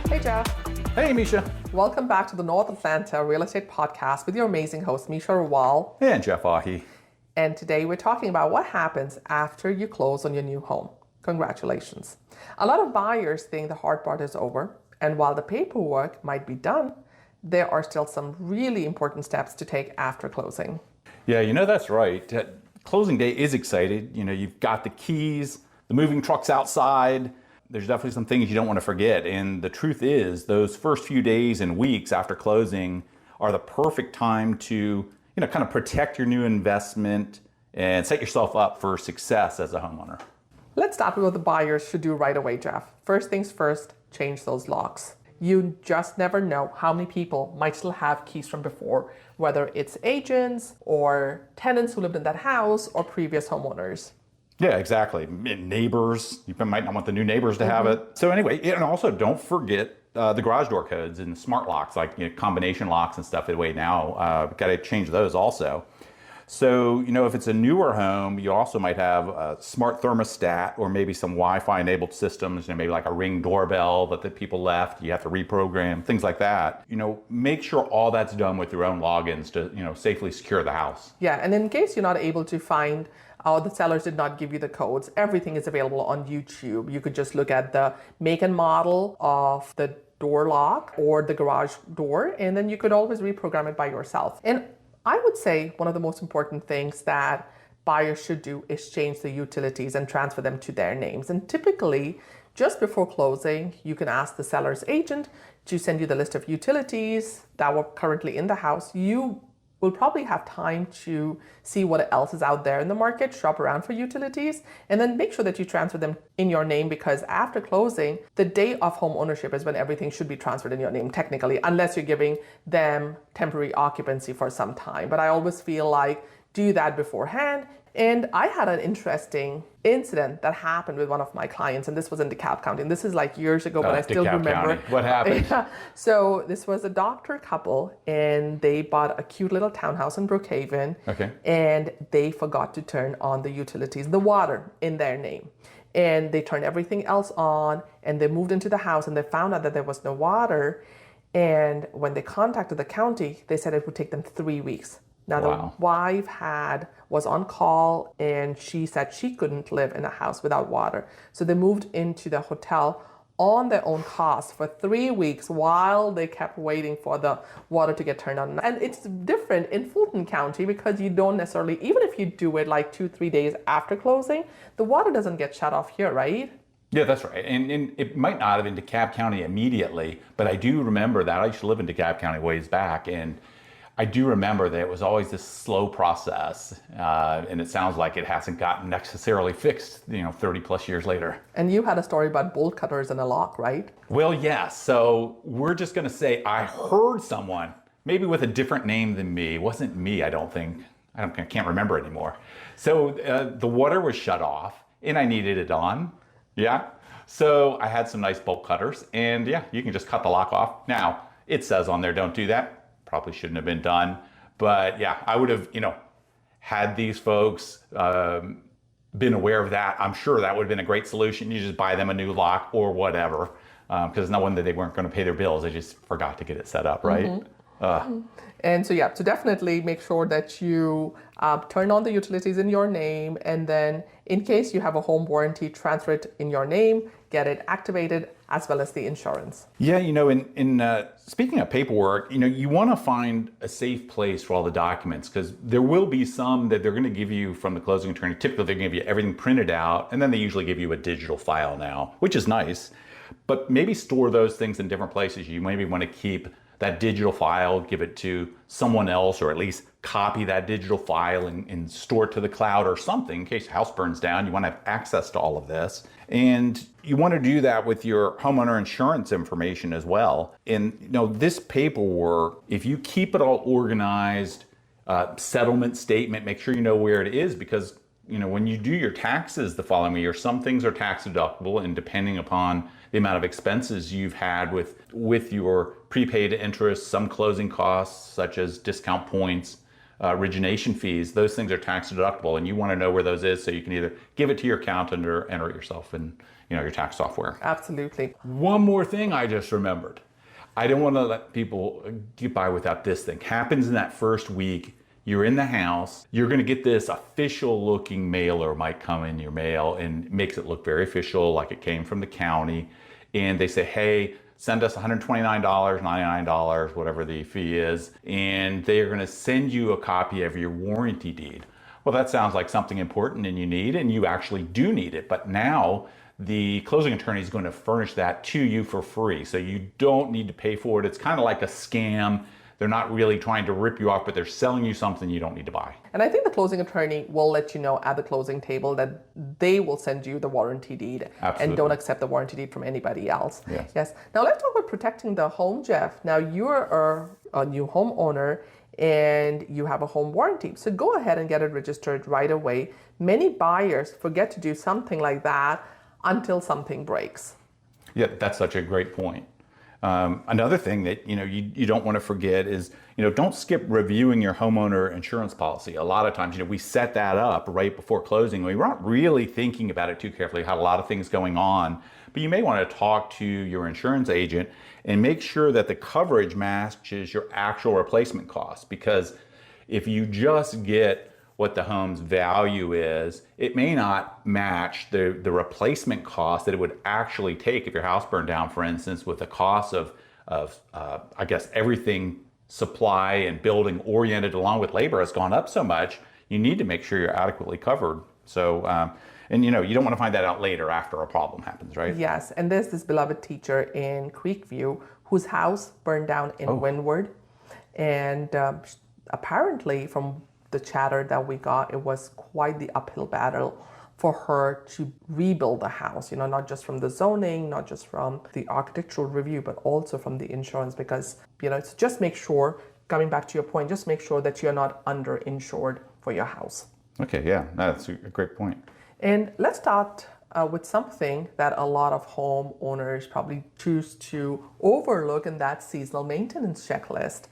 Hey Jeff. Hey Meesha. Welcome back to the North Atlanta Real Estate Podcast with your amazing host, Meesha Rawal. And Jeff Aughey. And today we're talking about what happens after you close on your new home. Congratulations. A lot of buyers think the hard part is over, and while the paperwork might be done, there are still some really important steps to take after closing. Yeah, that's right. Closing day is exciting. You've got the keys, the moving truck's outside. There's definitely some things you don't want to forget. And the truth is, those first few days and weeks after closing are the perfect time to, kind of protect your new investment and set yourself up for success as a homeowner. Let's start with what the buyers should do right away, Jeff. First things first, change those locks. You just never know how many people might still have keys from before, whether it's agents or tenants who lived in that house or previous homeowners. Yeah, exactly. Neighbors, you might not want the new neighbors to have it. So anyway, and also don't forget the garage door codes and smart locks, like combination locks and stuff. Anyway, now got to change those also. So, if it's a newer home, you also might have a smart thermostat or maybe some Wi-Fi enabled systems, maybe like a Ring doorbell that the people left, you have to reprogram, things like that. Make sure all that's done with your own logins to, safely secure the house. Yeah, and in case you're not able to find the sellers did not give you the codes, everything is available on YouTube. You could just look at the make and model of the door lock or the garage door, and then you could always reprogram it by yourself. And I would say one of the most important things that buyers should do is change the utilities and transfer them to their names. And typically, just before closing, you can ask the seller's agent to send you the list of utilities that were currently in the house. You will probably have time to see what else is out there in the market, shop around for utilities, and then make sure that you transfer them in your name, because after closing, the day of home ownership is when everything should be transferred in your name technically, unless you're giving them temporary occupancy for some time. But I always feel like do that beforehand. And I had an interesting incident that happened with one of my clients, and this was in DeKalb County. And this is like years ago, but I still DeKalb remember. County. What happened? So this was a doctor couple, and they bought a cute little townhouse in Brookhaven. Okay. And they forgot to turn on the utilities, the water in their name. And they turned everything else on, and they moved into the house, and they found out that there was no water. And when they contacted the county, they said it would take them 3 weeks. Now, Wow. The wife was on call, and she said she couldn't live in a house without water. So they moved into the hotel on their own cost for 3 weeks while they kept waiting for the water to get turned on. And it's different in Fulton County because you don't necessarily, even if you do it like 2-3 days after closing, the water doesn't get shut off here, right? Yeah, that's right. And it might not have been DeKalb County immediately, but I do remember that. I used to live in DeKalb County ways back, and I do remember that it was always this slow process, and it sounds like it hasn't gotten necessarily fixed, 30 plus years later. And you had a story about bolt cutters and a lock, right? Well, yeah, so we're just gonna say I heard someone, maybe with a different name than me. It wasn't me, I don't think. I can't remember anymore. So the water was shut off, and I needed it on, yeah? So I had some nice bolt cutters, and yeah, you can just cut the lock off. Now, it says on there, don't do that. Probably shouldn't have been done, but yeah, I would have, had these folks been aware of that, I'm sure that would have been a great solution. You just buy them a new lock or whatever, because no wonder they weren't going to pay their bills. They just forgot to get it set up, right? Mm-hmm. And so yeah, so definitely make sure that you turn on the utilities in your name, and then in case you have a home warranty, transfer it in your name, get it activated, as well as the insurance. Yeah, in speaking of paperwork, you want to find a safe place for all the documents, because there will be some that they're going to give you from the closing attorney. Typically, they give you everything printed out, and then they usually give you a digital file now, which is nice. But maybe store those things in different places. You maybe want to keep that digital file, give it to someone else, or at least copy that digital file and store it to the cloud or something in case the house burns down. You want to have access to all of this. And you want to do that with your homeowner insurance information as well. And this paperwork, if you keep it all organized, settlement statement, make sure you know where it is, because when you do your taxes the following year, some things are tax deductible, and depending upon the amount of expenses you've had with your prepaid interest, some closing costs such as discount points, origination fees, those things are tax deductible, and you want to know where those is so you can either give it to your accountant or enter it yourself in your tax software. Absolutely. One more thing I just remembered. I don't want to let people get by without this thing. Happens in that first week. You're in the house, you're going to get this official looking mailer might come in your mail and makes it look very official, like it came from the county. And they say, hey, send us $129, $99, whatever the fee is, and they are going to send you a copy of your warranty deed. Well, that sounds like something important and you need, and you actually do need it. But now the closing attorney is going to furnish that to you for free. So you don't need to pay for it. It's kind of like a scam. They're not really trying to rip you off, but they're selling you something you don't need to buy. And I think the closing attorney will let you know at the closing table that they will send you the warranty deed. Absolutely. And don't accept the warranty deed from anybody else. Yes. Now let's talk about protecting the home, Jeff. Now you're a new homeowner and you have a home warranty. So go ahead and get it registered right away. Many buyers forget to do something like that until something breaks. Yeah, that's such a great point. Another thing that you don't want to forget is don't skip reviewing your homeowner insurance policy. A lot of times we set that up right before closing. We weren't really thinking about it too carefully. Had a lot of things going on, but you may want to talk to your insurance agent and make sure that the coverage matches your actual replacement costs. Because if you just get what the home's value is, it may not match the replacement cost that it would actually take if your house burned down, for instance, with the cost of I guess everything supply and building oriented along with labor has gone up so much. You need to make sure you're adequately covered. So, and you don't want to find that out later after a problem happens, right? Yes, and there's this beloved teacher in Creekview whose house burned down in Windward, and apparently from the chatter that we got, it was quite the uphill battle for her to rebuild the house, not just from the zoning, not just from the architectural review, but also from the insurance, because, so just make sure, coming back to your point, just make sure that you're not underinsured for your house. Okay, yeah, that's a great point. And let's start with something that a lot of homeowners probably choose to overlook, and that's seasonal maintenance checklist.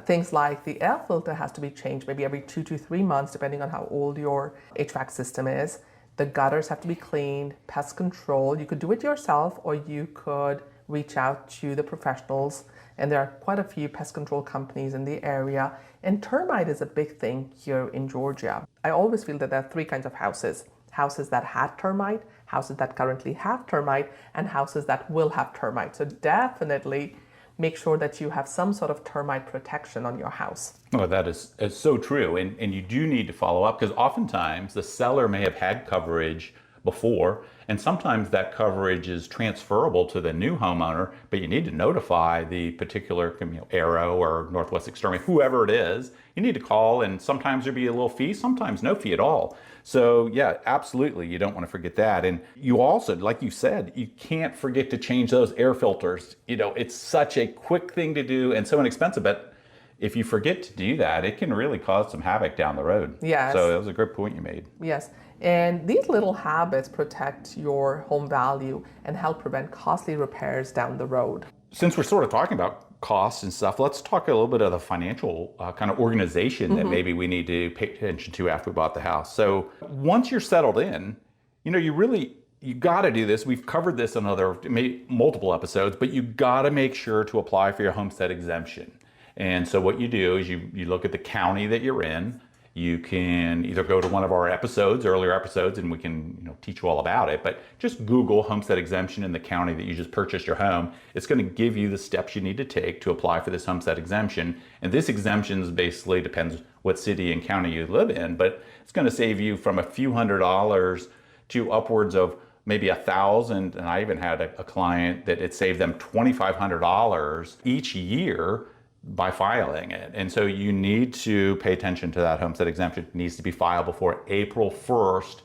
Things like the air filter has to be changed maybe every 2 to 3 months, depending on how old your HVAC system is. The gutters have to be cleaned, pest control. You could do it yourself, or you could reach out to the professionals. And there are quite a few pest control companies in the area. And termite is a big thing here in Georgia. I always feel that there are 3 kinds of houses. Houses that had termite, houses that currently have termite, and houses that will have termite. So definitely make sure that you have some sort of termite protection on your house. Oh, that is so true. And you do need to follow up, because oftentimes the seller may have had coverage before, and sometimes that coverage is transferable to the new homeowner, but you need to notify the particular Arrow or Northwest Exterminator, whoever it is. You need to call, and sometimes there'll be a little fee, sometimes no fee at all. So yeah, absolutely, you don't want to forget that. And you also, like you said, you can't forget to change those air filters. It's such a quick thing to do and so inexpensive, but if you forget to do that, it can really cause some havoc down the road. Yes. So that was a great point you made. Yes. And these little habits protect your home value and help prevent costly repairs down the road. Since we're sort of talking about costs and stuff, let's talk a little bit of the financial kind of organization that maybe we need to pay attention to after we bought the house. So once you're settled in, you got to do this. We've covered this in multiple episodes, but you got to make sure to apply for your homestead exemption. And so what you do is you look at the county that you're in. You can either go to one of our earlier episodes, and we can teach you all about it, but just Google homestead exemption in the county that you just purchased your home. It's going to give you the steps you need to take to apply for this homestead exemption. And this exemption basically depends what city and county you live in, but it's going to save you from a few $100s to upwards of maybe $1,000. And I even had a client that it saved them $2,500 each year by filing it. And so you need to pay attention to that homestead exemption. It needs to be filed before April 1st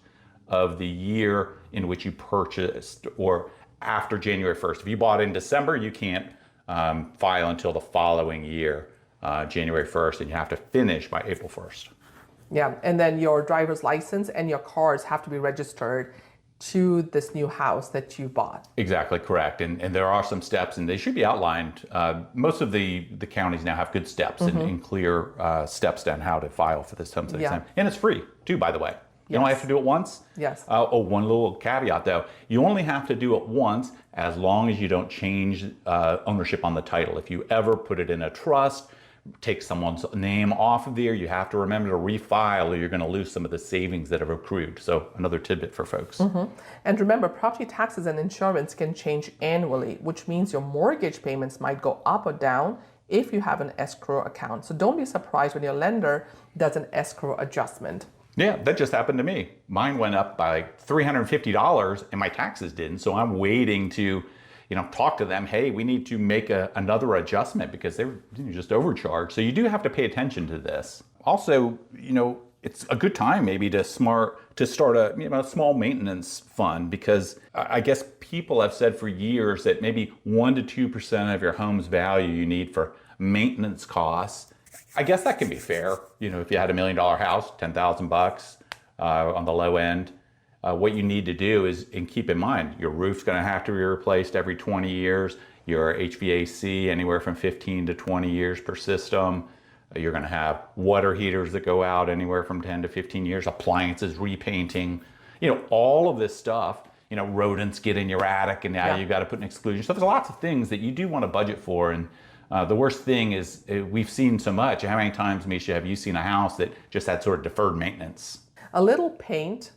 of the year in which you purchased, or after January 1st. If you bought in December, you can't file until the following year, January 1st, and you have to finish by April 1st. Yeah, and then your driver's license and your cars have to be registered to this new house that you bought. Exactly correct. And there are some steps, and they should be outlined. Most of the counties now have good steps and clear steps down how to file for this homestead exemption. And it's free too, by the way. You only have to do it once. Yes. One little caveat though, you only have to do it once as long as you don't change ownership on the title. If you ever put it in a trust, take someone's name off of there, you have to remember to refile or you're going to lose some of the savings that have accrued. So another tidbit for folks. And remember, property taxes and insurance can change annually, which means your mortgage payments might go up or down if you have an escrow account. So don't be surprised when your lender does an escrow adjustment. Yeah, that just happened to me. Mine went up by like $350 and my taxes didn't. So I'm waiting to, talk to them. Hey, we need to make another adjustment because they were just overcharged. So you do have to pay attention to this. Also, it's a good time maybe to start a small maintenance fund, because I guess people have said for years that maybe 1% to 2% of your home's value you need for maintenance costs. I guess that can be fair. If you had $1 million house, $10,000 on the low end, what you need to do is, and keep in mind, your roof's going to have to be replaced every 20 years. Your HVAC anywhere from 15 to 20 years per system. You're going to have water heaters that go out anywhere from 10 to 15 years. Appliances, repainting, all of this stuff. Rodents get in your attic, and now you've got to put an exclusion. So there's lots of things that you do want to budget for. And the worst thing is we've seen so much. How many times, Meesha, have you seen a house that just had sort of deferred maintenance? A little paint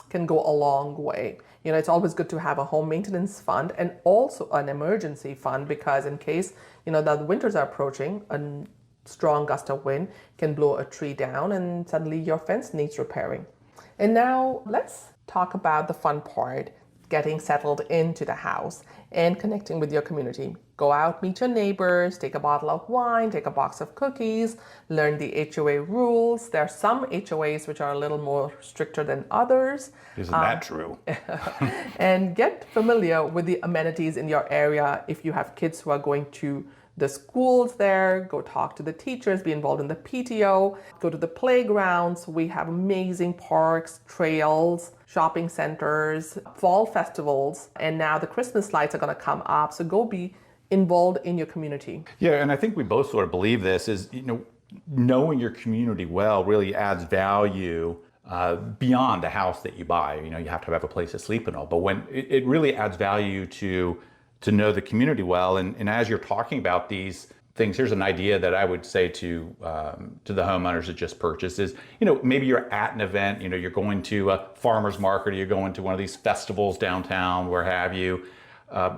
can go a long way. It's always good to have a home maintenance fund and also an emergency fund, because in case, the winters are approaching, a strong gust of wind can blow a tree down and suddenly your fence needs repairing. And now let's talk about the fun part, getting settled into the house and connecting with your community. Go out, meet your neighbors, take a bottle of wine, take a box of cookies, learn the HOA rules. There are some HOAs which are a little more stricter than others. Isn't that true? And get familiar with the amenities in your area. If you have kids who are going to the schools there, go talk to the teachers, be involved in the PTO, go to the playgrounds. We have amazing parks, trails, shopping centers, fall festivals, and now the Christmas lights are going to come up. So go be involved in your community. Yeah, and I think we both sort of believe this is, knowing your community well really adds value beyond the house that you buy. You have to have a place to sleep and all, but when it really adds value to know the community well. And as you're talking about these things, here's an idea that I would say to the homeowners that just purchased is, maybe you're at an event, you're going to a farmer's market, or you're going to one of these festivals downtown, where have you,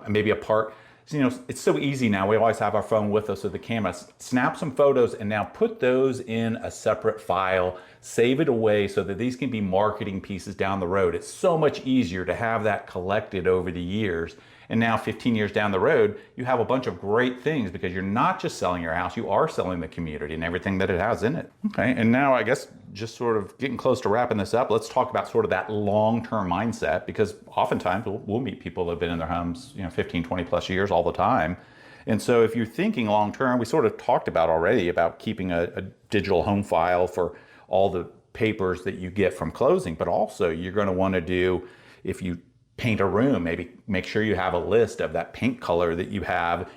maybe a park. It's so easy now. We always have our phone with us with the camera. Snap some photos and now put those in a separate file, save it away so that these can be marketing pieces down the road. It's so much easier to have that collected over the years. And now 15 years down the road, you have a bunch of great things because you're not just selling your house, you are selling the community and everything that it has in it. Okay, and now I guess just sort of getting close to wrapping this up, let's talk about sort of that long-term mindset, because oftentimes we'll meet people that have been in their homes 15, 20 plus years all the time. And so if you're thinking long-term, we sort of talked about already about keeping a digital home file for all the papers that you get from closing, but also you're going to want to do, if you paint a room, maybe make sure you have a list of that paint color that you have,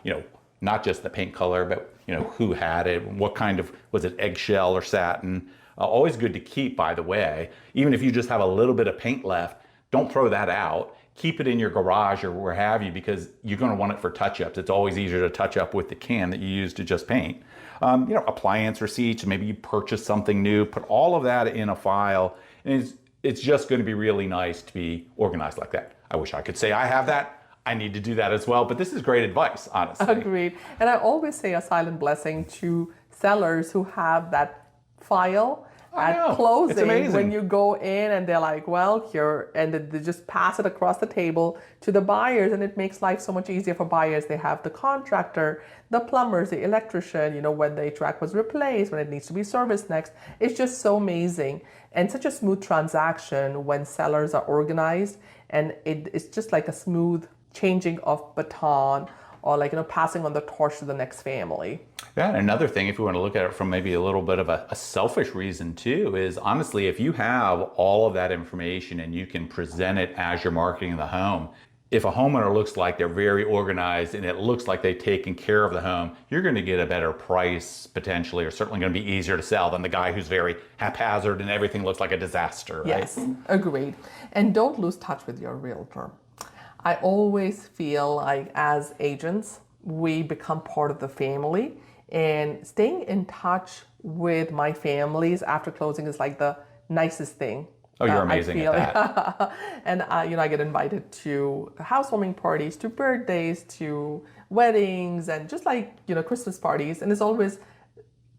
not just the paint color, but who had it, what kind of, was it eggshell or satin? Always good to keep, by the way. Even if you just have a little bit of paint left, don't throw that out. Keep it in your garage or where have you, because you're going to want it for touch-ups. It's always easier to touch up with the can that you use to just paint. Appliance receipts, maybe you purchase something new, put all of that in a file, and it's just going to be really nice to be organized like that. I wish I could say I have that. I need to do that as well, but this is great advice, honestly. Agreed. And I always say a silent blessing to sellers who have that file at closing, when you go in and they're like, well, here, and they just pass it across the table to the buyers, and it makes life so much easier for buyers. They have the contractor, the plumbers, the electrician, when the HVAC was replaced, when it needs to be serviced next. It's just so amazing and such a smooth transaction when sellers are organized, and it's just like a smooth changing of baton or like, passing on the torch to the next family. Yeah, and another thing, if we want to look at it from maybe a little bit of a selfish reason too, is honestly, if you have all of that information and you can present it as you're marketing the home, if a homeowner looks like they're very organized and it looks like they've taken care of the home, you're going to get a better price potentially, or certainly going to be easier to sell than the guy who's very haphazard and everything looks like a disaster, right? Yes, agreed. And don't lose touch with your realtor. I always feel like as agents, we become part of the family, and staying in touch with my families after closing is like the nicest thing. Oh, you're amazing at that. And I get invited to housewarming parties, to birthdays, to weddings, and just like, Christmas parties. And it's always,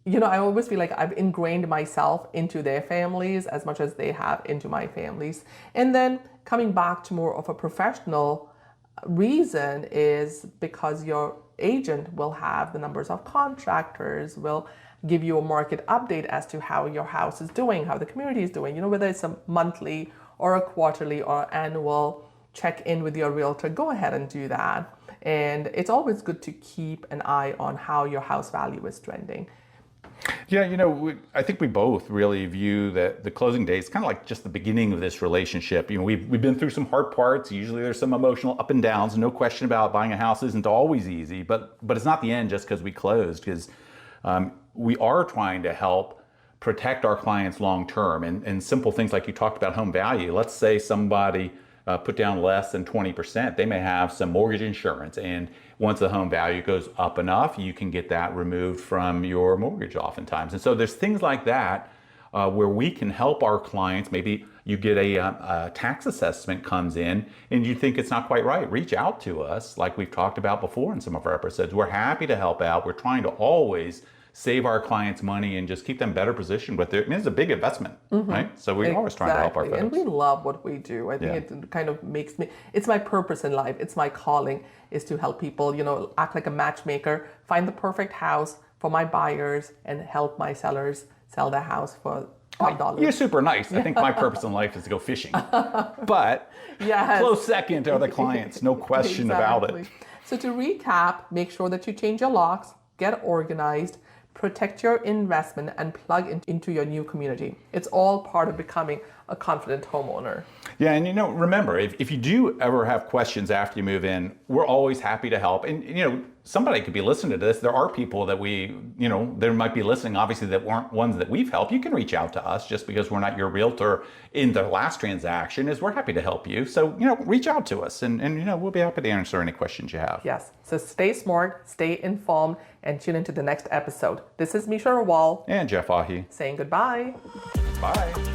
I always feel like I've ingrained myself into their families as much as they have into my families. And then coming back to more of a professional reason is because your agent will have the numbers of contractors, will give you a market update as to how your house is doing, how the community is doing, whether it's a monthly or a quarterly or annual check-in with your realtor. Go ahead and do that. And it's always good to keep an eye on how your house value is trending. Yeah, I think we both really view that the closing day is kind of like just the beginning of this relationship. We've been through some hard parts. Usually there's some emotional up and downs. No question about buying a house isn't always easy, but it's not the end just because we closed, because we are trying to help protect our clients long term, and simple things like you talked about home value. Let's say somebody put down less than 20%. They may have some mortgage insurance, and once the home value goes up enough, you can get that removed from your mortgage oftentimes. And so there's things like that where we can help our clients. Maybe you get a tax assessment comes in and you think it's not quite right. Reach out to us like we've talked about before in some of our episodes. We're happy to help out. We're trying to always save our clients money and just keep them better positioned with it. It's a big investment, right? So we're always trying to help our folks. And we love what we do. I think it kind of makes me, it's my purpose in life. It's my calling, is to help people, act like a matchmaker, find the perfect house for my buyers and help my sellers sell their house for $5. You're super nice. I think my purpose in life is to go fishing. But close second are the clients, no question about it. So to recap, make sure that you change your locks, get organized, protect your investment, and plug into your new community. It's all part of becoming a confident homeowner. Yeah, and remember, if you do ever have questions after you move in, we're always happy to help. And somebody could be listening to this. There are people that there might be listening, obviously, that weren't ones that we've helped. You can reach out to us just because we're not your realtor in the last transaction. We're happy to help you. So, reach out to us and we'll be happy to answer any questions you have. Yes. So stay smart, stay informed, and tune into the next episode. This is Meesha Rawal and Jeff Aughey saying goodbye. Bye.